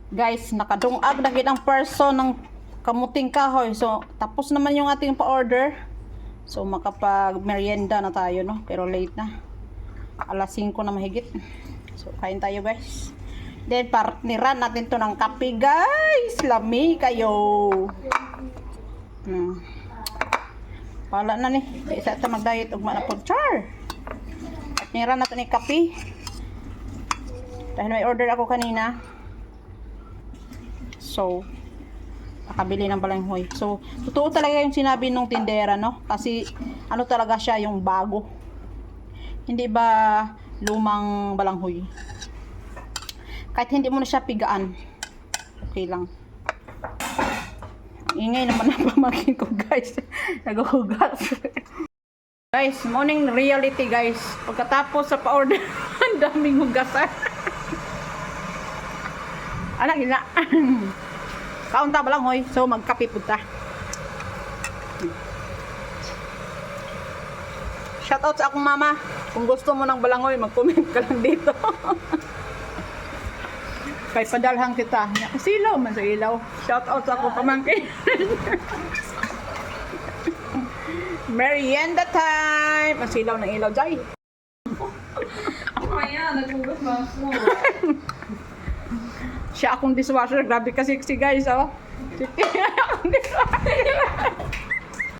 Guys, nakadungag na gid ang person ng kamuting kahoy. So, tapos naman yung ating pa-order. So, makapag-merienda na tayo, no? Pero late na. Alas 5 na mahigit. So, kain tayo, guys. Then, partneran natin to ng kape, guys. Lami kayo. Pala na ni. Isa ito mag-diet ug manapod. Char! Partneran natin ng kape. Dahil may order ako kanina. So, nakabili ng balanghoy. So, totoo talaga yung sinabi nung tindera, no? Kasi, ano talaga siya, yung bago. Hindi ba lumang balanghoy? Kahit hindi mo na siya pigaan, okay lang. Ingay naman ang pamangkin ko, guys. Naghuhugas. Guys, morning reality, guys. Pagkatapos sa pa-order, ang daming hugasan. Anak, gina. Kaunta ba lang, hoy? So, magkape punta. Shoutout sa akong mama. Kung gusto mo ng balangoy, mag-comment ka lang dito. Kay padalhang kita. Silaw man sa ilaw. Shoutout sa akong pamangkin. Merienda time! Masilaw ng ilaw, Jai. Kaya, naghugas ba ako? Siya akong dishwasher. Grabe kasi si guys, oh.